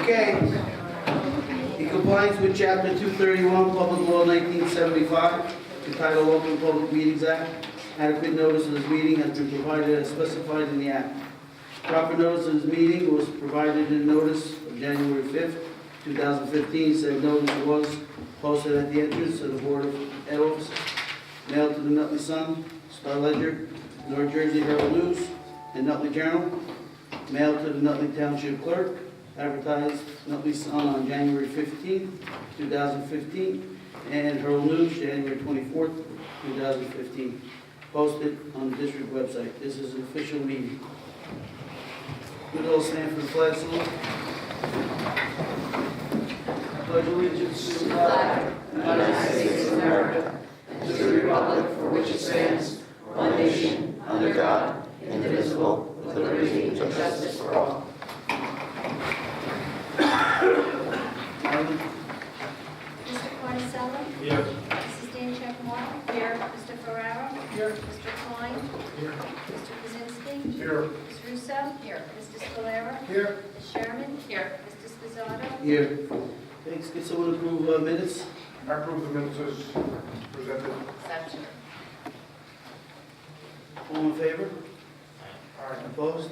Okay. In compliance with Chapter 231, Public Law 1975, entitled Open Public Meetings Act, adequate notice of this meeting has been provided as specified in the Act. Proper notice of this meeting was provided in notice of January 5th, 2015. Said notice was posted at the entrance of the Board of Ed office, mailed to the Nutley Sun, Star Ledger, North Jersey Herald News, and Nutley Journal, mailed to the Nutley Township Clerk, advertised Nutley Sun on January 15th, 2015, and Herald News, January 24th, 2015, posted on the district website. This is an official meeting. We'll all stand for the flag salute. Pledge allegiance to the flag of the United States of America, and to the republic for which it stands, one nation, under God, indivisible, with liberty and justice for all. Mr. Cornissella? Here. Mrs. Dancheck-Moore? Here. Mr. Ferrara? Here. Mr. Klein? Here. Mr. Kaczynski? Here. Ms. Russo? Here. Mr. Scalera? Here. Ms. Sherman? Here. Mr. Spizzato? Here. Thanks. Can someone approve minutes? I approve the minutes as presented. Second. All in favor? Aye. Opposed?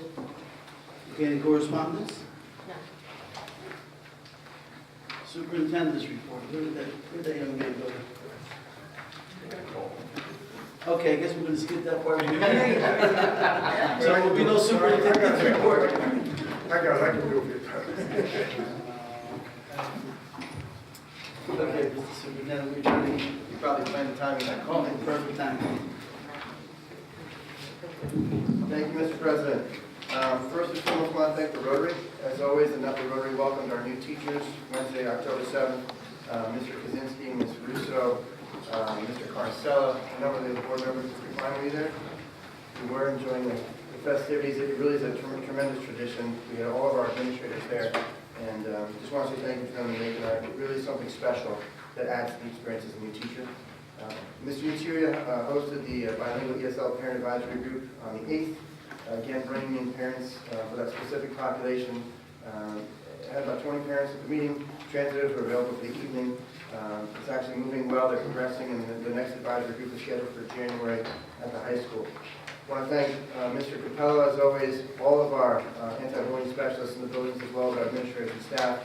Okay, any correspondence? No. Superintendent's report. Where'd that young man go? Okay, I guess we're gonna skip that part. So there will be no superintendent's report. I can do it. Okay, Mr. Superintendent, we're trying to, You probably planned the timing that call. perfect time. Thank you, Mr. President. First and foremost, I want to thank the Rotary. As always, the Nutley Rotary welcomed our new teachers Wednesday, October 7th. Mr. Kaczynski, Ms. Russo, Mr. Carcella, a number of the board members were finally there. We were enjoying the festivities. It really is a tremendous tradition. We had all of our administrators there. And just want to say thank you for them and making it really something special that adds to the experience as a new teacher. Mr. Uteria hosted the bilingual ESL parent advisory group on the 8th. Again, bringing in parents for that specific population. Had about 20 parents at the meeting. Translators were available for the evening. It's actually moving well. They're progressing, and the next advisory group is scheduled for January at the high school. I want to thank Mr. Capello, as always, all of our anti-bullying specialists in the buildings, as well as our administrators and staff.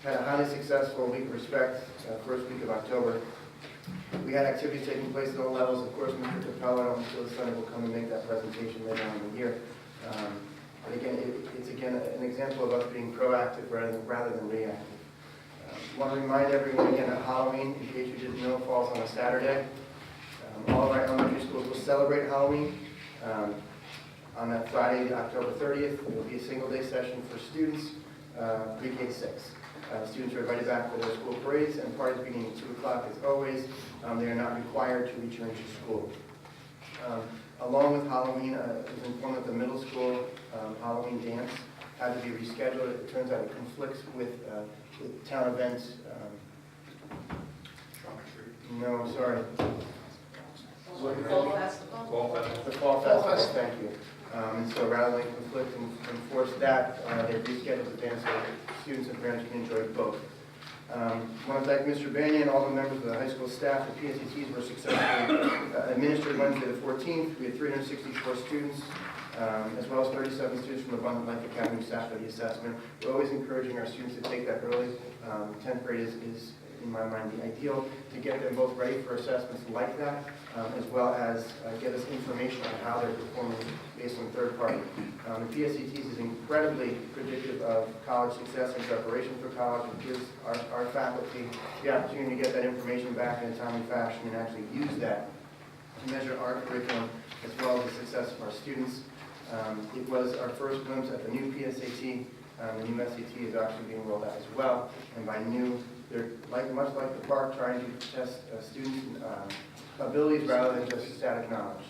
Had a highly successful week of respect, first week of October. We had activities taking place at all levels. Of course, Mr. Capello, I'm sure the Senate will come and make that presentation later on in the year. But again, it's again an example of us being proactive rather than reactive. I want to remind everyone again that Halloween, in case you didn't know, falls on a Saturday. All of our elementary schools will celebrate Halloween. On that Friday, October 30th, there will be a single-day session for students, pre-K-6. Students are invited back for their school parades and parties beginning at 2 o'clock as always. They are not required to return to school. Along with Halloween, I was informed that the middle school Halloween dance had to be rescheduled. It turns out it conflicts with town events. No, sorry. Fall Festival? The Fall Festival, thank you. And so rather than conflict and enforce that, they rescheduled the dance so that students and parents can enjoy both. I want to thank Mr. Banya and all the members of the high school staff. The PSATs were successfully administered Wednesday the 14th. We had 364 students, as well as 37 students from Abundant Life Academy staff for the assessment. We're always encouraging our students to take that early. 10th grade is, in my mind, the ideal to get them both ready for assessments like that, as well as get us information on how they're performing based on third party. The PSATs is incredibly predictive of college success and preparation for college. It gives our faculty the opportunity to get that information back in a timely fashion and actually use that to measure our curriculum as well as the success of our students. It was our first glimpse at the new PSAT. The new SAT is actually being rolled out as well. And by new, they're much like the park, trying to test students' abilities rather than just static knowledge.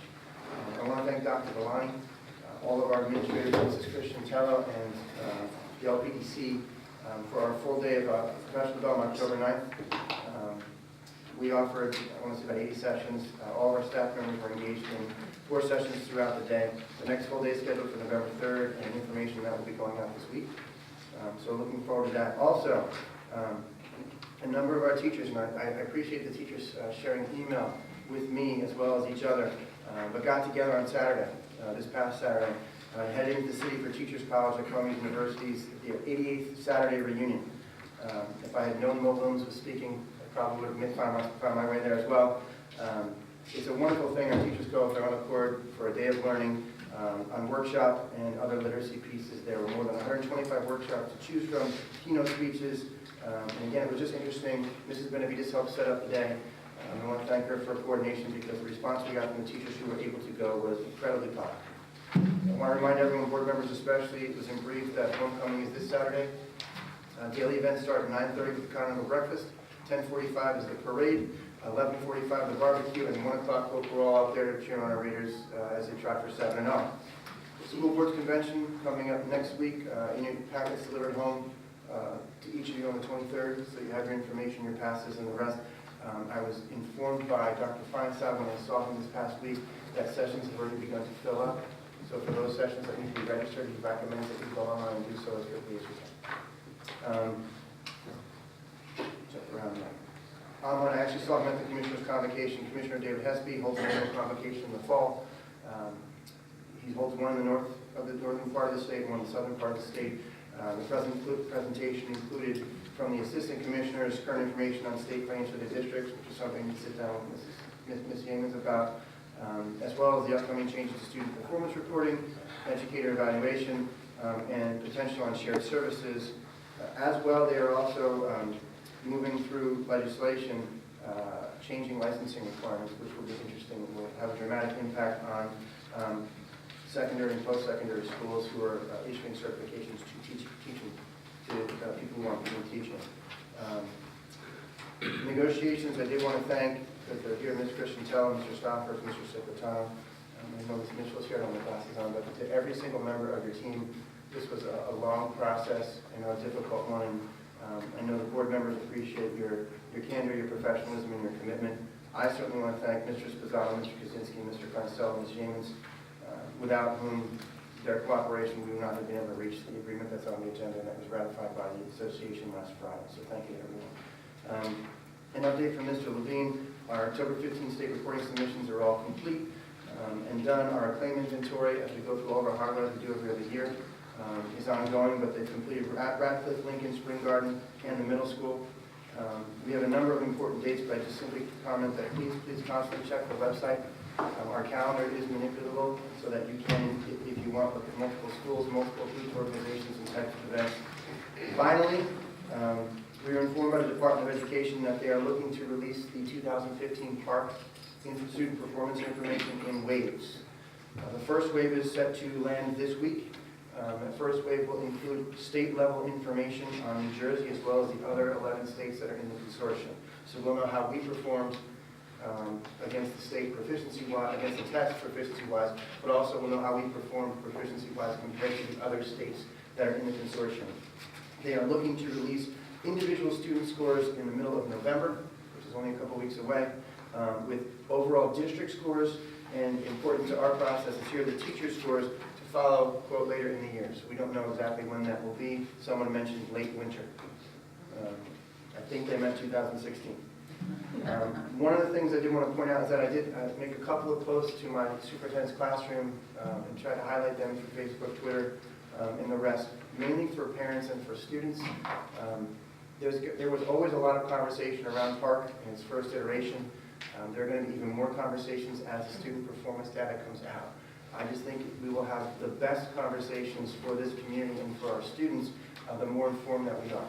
I want to thank Dr. Villani, all of our administrators, Mrs. Christian Tello, and the LPDC for our full day of professional development October 9th. We offered, I want to say about 80 sessions. All of our staff members were engaged in 4 sessions throughout the day. The next full day is scheduled for November 3rd, and information that will be going out this week. So looking forward to that. Also, a number of our teachers, and I appreciate the teachers sharing email with me as well as each other, but got together on Saturday, this past Saturday, headed into the city for Teachers College at Columbia University's the 88th Saturday reunion. If I had known Mo Williams was speaking, I probably would have found my way there as well. It's a wonderful thing. Our teachers go, if they're on the court, for a day of learning, on workshop and other literacy pieces. There were more than 125 workshops to choose from, keynote speeches, and again, it was just interesting. Mrs. Benavides helped set up the day. I want to thank her for coordination because the response we got from the teachers who were able to go was incredibly positive. I want to remind everyone, board members especially, it was in brief that homecoming is this Saturday. Daily events start at 9:30 with the continental breakfast, 10:45 is the parade, 11:45 the barbecue, and 1 o'clock we're all out there to cheer on our Raiders as they try for 7-0. The school board's convention coming up next week. In your packets delivered home to each of you on the 23rd, so you have your information, your passes, and the rest. I was informed by Dr. Feinstein when I saw him this past week that sessions have already begun to fill up. So for those sessions that need to be registered, he recommends that you go online and do so as quickly as you can. Jump around there. Online, I actually saw him at the Commissioner's Convocation. Commissioner David Hesby holds an annual convocation in the fall. He holds one in the northern part of the state and one in the southern part of the state. The presentation included from the Assistant Commissioners current information on state claims for the districts, which is something to sit down with Ms. Yeamans about, as well as the upcoming changes to student performance reporting, educator evaluation, and potential on shared services. As well, they are also moving through legislation changing licensing requirements, which will be interesting. It will have a dramatic impact on secondary and post-secondary schools who are issuing certifications to teaching to people who want to be teaching. Negotiations, I did want to thank, because they're here, Ms. Christian Tell, Mr. Stofford, Mr. Cipitano. I know Ms. Mitchell's here, I don't have my glasses on, but to every single member of your team, this was a long process and a difficult one. And I know the board members appreciate your candor, your professionalism, and your commitment. I certainly want to thank Mr. Spizzato, Mr. Kaczynski, Mr. Carcel, Ms. Yeamans, without whom their cooperation, we would not have been able to reach the agreement that's on the agenda and that was ratified by the association last Friday. So thank you to everyone. An update from Mr. Levine. Our October 15 state reporting submissions are all complete and done. Our claim inventory, as we go through all of our hardware we do every other year, is ongoing, but they've completed Radcliffe, Lincoln, Spring Garden, and the middle school. We have a number of important dates, but I just simply comment that please constantly check the website. Our calendar is manipulable so that you can, if you want, look at multiple schools, multiple youth organizations, and types of events. Finally, we are informed by the Department of Education that they are looking to release the 2015 Park student performance information in waves. The first wave is set to land this week. The first wave will include state-level information on New Jersey as well as the other 11 states that are in the consortium. So we'll know how we performed against the state proficiency-wise, against the test proficiency-wise, but also we'll know how we performed proficiency-wise compared to the other states that are in the consortium. They are looking to release individual student scores in the middle of November, which is only a couple weeks away, with overall district scores, and important to our process is here the teacher scores to follow, quote, later in the year. So we don't know exactly when that will be. Someone mentioned late winter. I think they meant 2016. One of the things I did want to point out is that I did make a couple of posts to my superintendent's classroom and try to highlight them for Facebook, Twitter, and the rest, mainly for parents and for students. There was always a lot of conversation around Park in its first iteration. There are going to be even more conversations as the student performance data comes out. I just think we will have the best conversations for this community and for our students, the more informed that we are.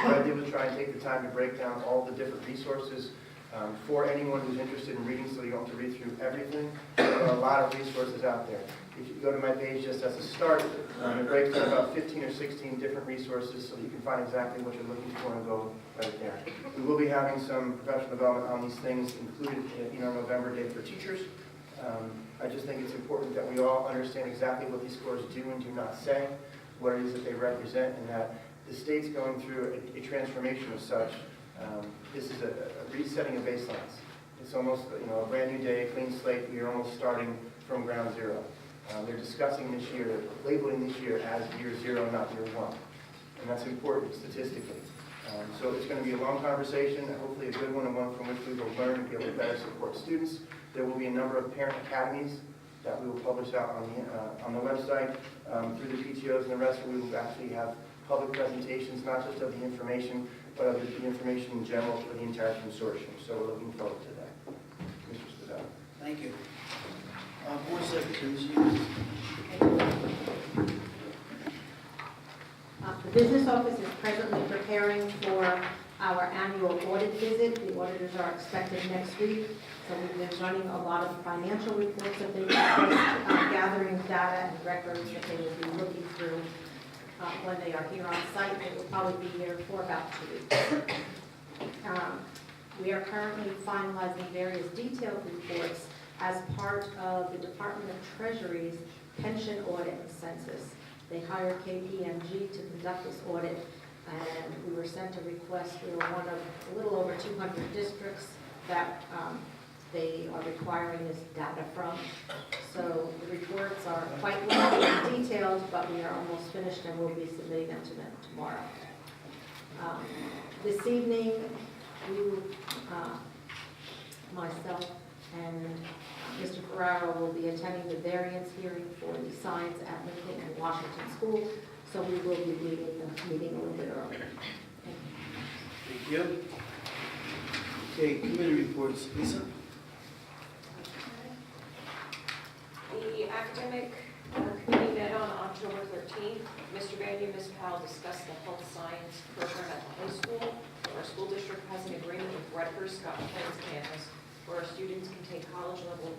What I did was try and take the time to break down all the different resources for anyone who's interested in reading, so you don't have to read through everything. There are a lot of resources out there. If you go to my page just as a start, it breaks down about 15 or 16 different resources so that you can find exactly what you're looking for and go right there. We will be having some professional development on these things included in our November Day for Teachers. I just think it's important that we all understand exactly what these scores do and do not say, what it is that they represent, and that the state's going through a transformation of such. This is a resetting of baselines. It's almost a brand new day, a clean slate. We are almost starting from ground zero. They're discussing this year, they're labeling this year as year zero, not year one. and that's important statistically. So it's going to be a long conversation, and hopefully a good one, and one from which we will learn and be able to better support students. There will be a number of parent academies that we will publish out on the website through the PTOs and the rest. We will actually have public presentations, not just of the information, but of the information in general for the entire consortium. So we're looking forward to that. Mr. Spadano. Thank you. Board Secretaries, The business office is presently preparing for our annual audit visit. The auditors are expected next week. So we've been running a lot of financial reports that they gathering data and records that they will be looking through when they are here on site. They will probably be here for about 2 weeks. We are currently finalizing various detailed reports as part of the Department of Treasury's pension audit and census. They hired KPMG to conduct this audit, and we were sent a request. We were one of a little over 200 districts that they are requiring this data from. So the reports are quite long and detailed, but we are almost finished and we'll be submitting them to them tomorrow. This evening, myself and Mr. Ferraro will be attending the variance hearing for the signs at Lincoln and Washington School, so we will be leaving the meeting a little bit earlier. thank you. Okay, committee reports. Lisa? The academic committee met on October 13th. Mr. Bandy and Ms. Powell discussed the health science program at the high school. Our school district has an agreement with Rutgers Scott Plains campus where our students can take college-level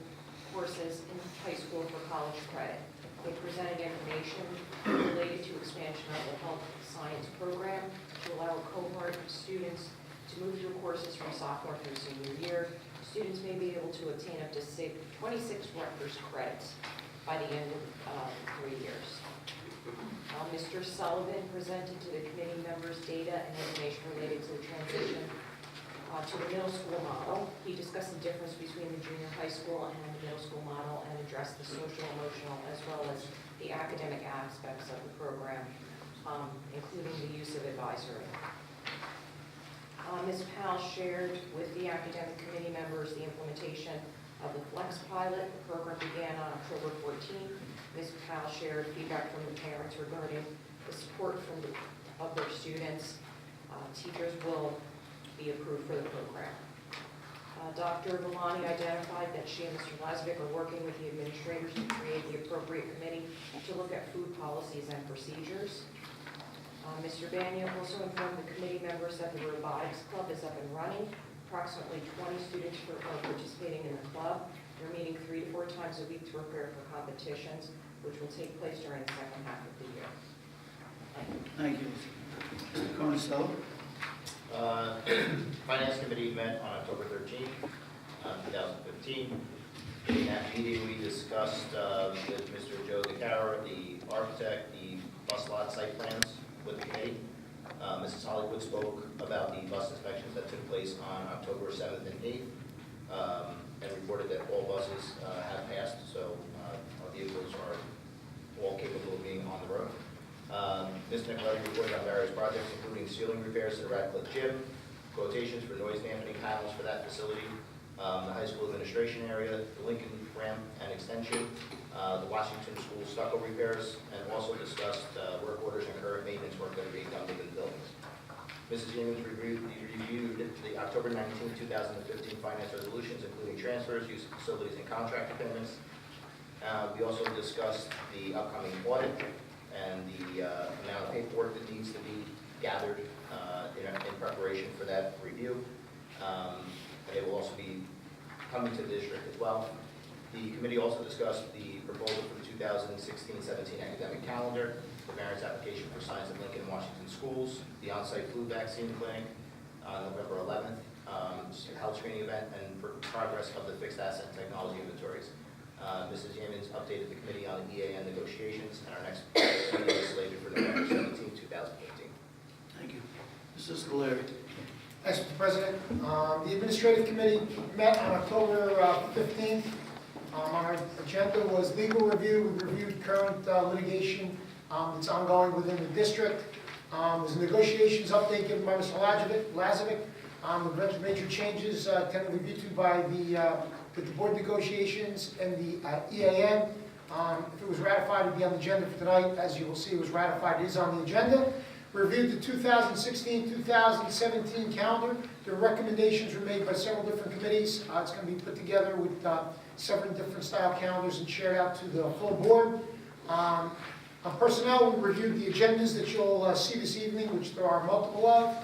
courses in high school for college credit. They presented information related to expansion of the health science program to allow a cohort of students to move through courses from sophomore through senior year. Students may be able to obtain up to 26 Rutgers credits by the end of 3 years. Mr. Sullivan presented to the committee members data and information related to the transition to the middle school model. He discussed the difference between the junior high school and the middle school model and addressed the social, emotional, as well as the academic aspects of the program, including the use of advisory. Ms. Powell shared with the academic committee members the implementation of the Flex pilot. The program began on October 14th. Ms. Powell shared feedback from the parents regarding the support of their students. Teachers will be approved for the program. Dr. Villani identified that she and Mr. Lazovic are working with the administrators to create the appropriate committee to look at food policies and procedures. Mr. Banya also informed the committee members that the robotics club is up and running. Approximately 20 students are participating in the club. They're meeting 3 to 4 times a week to prepare for competitions, which will take place during the second half of the year. Thank you. Mr. Conestoga? Finance Committee met on October 13th, 2015. In that meeting, we discussed with Mr. Joe DeCara, the architect, the bus lot site plans with the committee. Mrs. Hollywood spoke about the bus inspections that took place on October 7th and 8th and reported that all buses have passed, so our vehicles are all capable of being on the road. Mr. Nicoletti reported on various projects, including ceiling repairs to the Radcliffe Gym, quotations for noise dampening panels for that facility, the high school administration area, the Lincoln ramp and extension, the Washington School stucco repairs, and also discussed work orders and current maintenance work that are being done within the buildings. Mrs. Yeomans reviewed the October 19, 2015 finance resolutions, including transfers, use of facilities, and contract payments. We also discussed the upcoming audit and the amount of paperwork that needs to be gathered in preparation for that review. They will also be coming to the district as well. The committee also discussed the proposal for the 2016-17 academic calendar, the variance application for signs at Lincoln and Washington schools, the on-site flu vaccine clinic on November 11th, health screening event, and progress of the fixed asset technology inventories. Mrs. Yeomans updated the committee on the EAN negotiations, and our next meeting is slated for November 17, 2015. Thank you. Mr. Scolari? Thanks, Mr. President. The Administrative Committee met on October 15th. Our agenda was legal review. We reviewed current litigation that's ongoing within the district. There's a negotiations update given by Mr. Lazovic. The major changes tentatively agreed to by with the board negotiations and the EAM. If it was ratified, it would be on the agenda for tonight. As you will see, it was ratified, it is on the agenda. Reviewed the 2016-2017 calendar. The recommendations were made by several different committees. It's going to be put together with several different style calendars and shared out to the full board. On personnel, we reviewed the agendas that you'll see this evening, which there are multiple of.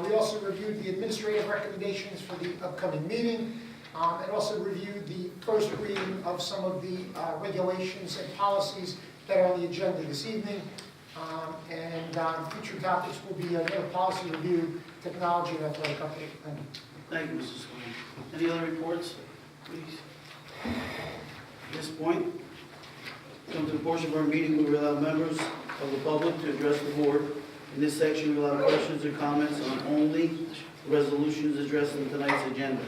We also reviewed the administrative recommendations for the upcoming meeting, and also reviewed the first reading of some of the regulations and policies that are on the agenda this evening. Future topics will be another policy review, technology, and athletic update. Thank you, Mr. Swain. Any other reports, please? At this point, come to the portion of our meeting where we allow members of the public to address the board. In this section, we allow questions or comments on only resolutions addressed in tonight's agenda.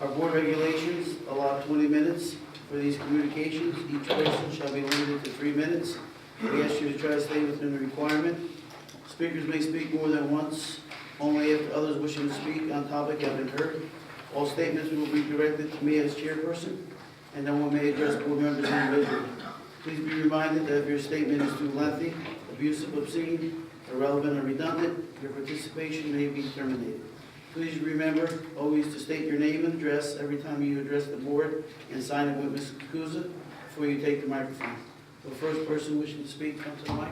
Our board regulations allow 20 minutes for these communications. Each person shall be limited to 3 minutes. We ask you to try to stay within the requirement. Speakers may speak more than once, only after others wishing to speak on topic have been heard. All statements will be directed to me as chairperson, and no one may address board members individually. Please be reminded that if your statement is too lengthy, abusive, obscene, irrelevant, or redundant, your participation may be terminated. Please remember always to state your name and address every time you address the board and sign it with Ms. Kukuza before you take the microphone. The first person wishing to speak, come to the mic.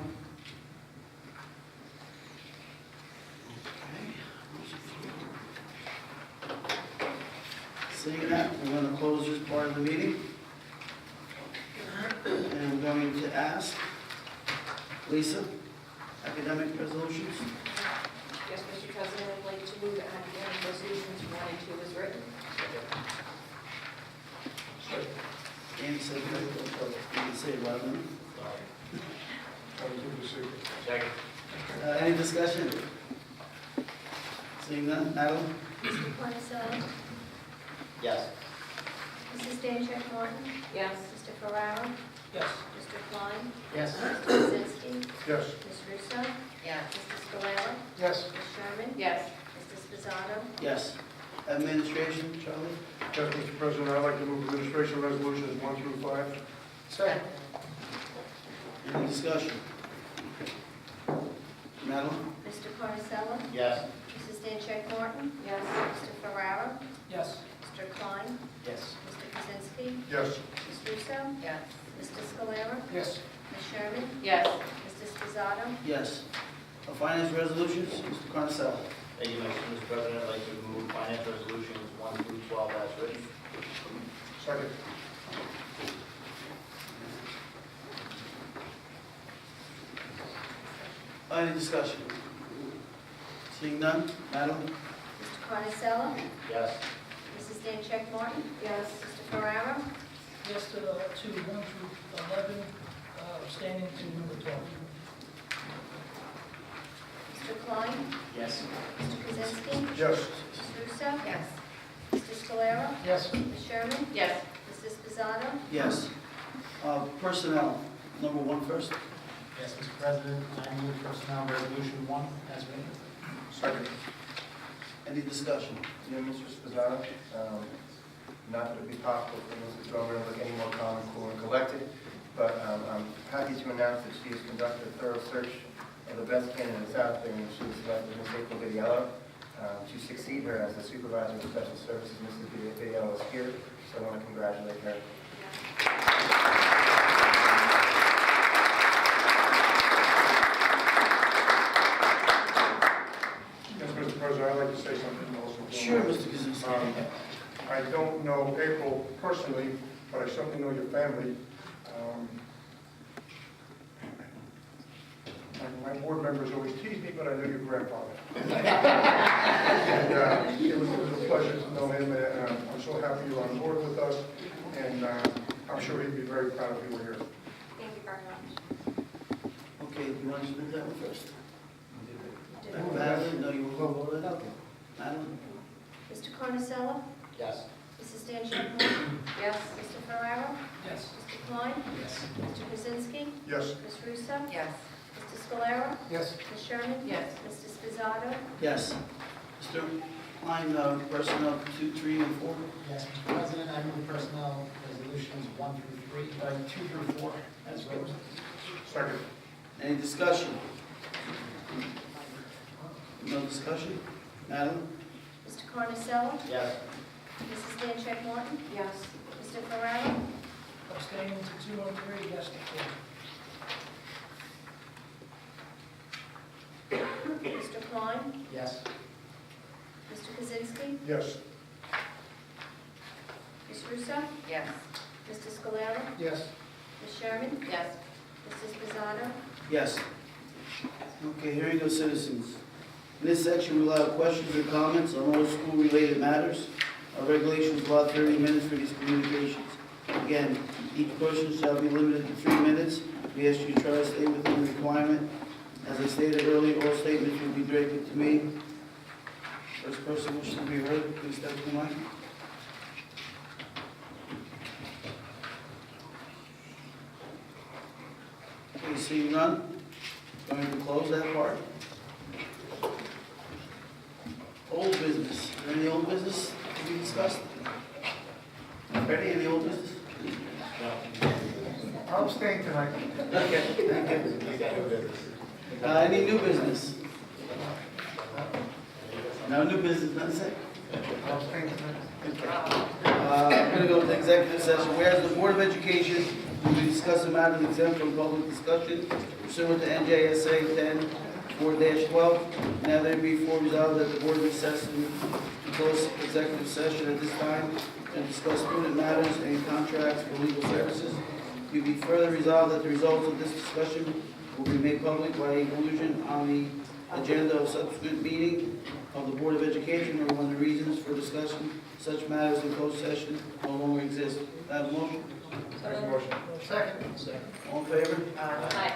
Seeing that, we're going to close this part of the meeting. And I'm going to ask Lisa, academic resolutions. Yes, Mr. President, I'd like to move academic resolutions 1 and 2 as written. Andy said, you can say it loud enough. Second. Any discussion? Seeing none, Madeline? Mr. Monticelli? Yes. Mrs. Dancheck Martin? Yes. Mr. Ferrara? Yes. Mr. Klein? Yes. Mr. Kaczynski? Yes. Ms. Russo? Yes. Mr. Scalera? Yes. Ms. Sherman? Yes. Mr. Sposato? Yes. Administration, Charlie? Yes, Mr. President, I'd like to move administration resolutions 1 through 5. Second. Any discussion? Madeline? Mr. Carnicella? Yes. Mrs. Dancheck Martin? Yes. Mr. Ferrara? Yes. Mr. Klein? Yes. Mr. Kaczynski? Yes. Ms. Russo? Yes. Mr. Scalera? Yes. Ms. Sherman? Yes. Mr. Sposato? Yes. Finance resolutions, Mr. Carnacella. Thank you, Mr. President. I'd like to move finance resolutions 1 through 12 as written. Second. Any discussion? Seeing none, Madeline? Mr. Carnicella? Yes. Mrs. Dancheck Martin? Yes. Mr. Ferrara? Yes to 1 through 11, abstaining to number 12. Mr. Klein? Yes. Mr. Kaczynski? Yes. Ms. Russo? Yes. Mr. Scalera? Yes. Ms. Sherman? Yes. Mr. Sposato? Yes. Personnel, number 1 first. Yes, Mr. President, I move personnel resolution 1 as written. Second. Any discussion? Yeah, Mr. Sposato, not that it'd be possible for Mrs. Gomer to look any more calm, cool, and collected, but I'm happy to announce that she has conducted a thorough search of the best candidates out there, and she was selected Ms. April Vidiello to succeed her as the supervisor of special services. Mrs. Vidiello is here, so I want to congratulate her. Yes, Mr. President, I'd like to say something also. Sure, Mr. Kaczynski. I don't know April personally, but I certainly know your family. My board members always tease me, but I know your grandfather. And it was a pleasure to know him, and I'm so happy you're on board with us, and I'm sure he'd be very proud if you were here. Thank you very much. Okay, you want to do that one first? Madeline, no, you will vote on it? Okay. Madeline? Mr. Carnicella? Yes. Mrs. Dancheck Martin? Yes. Mr. Ferrara? Yes. Mr. Klein? Yes. Mr. Kaczynski? Yes. Ms. Russo? Yes. Mr. Scalera? Yes. Ms. Sherman? Yes. Mr. Spozato? Yes. Mr. Klein, personnel 2, 3, and 4. Yes, Mr. President, I move personnel resolutions 2 through 4 as written. Second. Any discussion? No discussion? Madeline? Mr. Carnasella? Yes. Mrs. Stancheck Martin? Yes. Mr. Ferrara? Abstaining to 2 and 3, yes to 4. Mr. Klein? Yes. Mr. Kaczynski? Yes. Ms. Russo? Yes. Mr. Scalera? Yes. Ms. Sherman? Yes. Mr. Spozato? Yes. Okay, hearing of citizens. In this section, we allow questions or comments on all school-related matters. Our regulations allow 30 minutes for these communications. Again, each person shall be limited to 3 minutes. We ask you to try to stay within the requirement. As I stated earlier, all statements will be directed to me. First person wishes to be heard, please step to the mic. Okay, seeing none, going to close that part. Old business, is there any old business to be discussed? Ready, any old business? I'll abstain tonight. Okay, thank you. Any new business? No new business, none said? I'll abstain tonight. Okay. I'm going to go to executive session. Whereas the Board of Education will be discussing matters exempt from public discussion pursuant to NJSA 10-4-12. Now there be resolved that the Board recesses to close executive session at this time to discuss student matters and contracts for legal services. To be further resolved that the results of this discussion will be made public by inclusion on the agenda of subsequent meeting of the Board of Education, or when the reasons for discussing such matters in closed session no longer exist. Have a motion? Make a motion. Second. All in favor? Aye.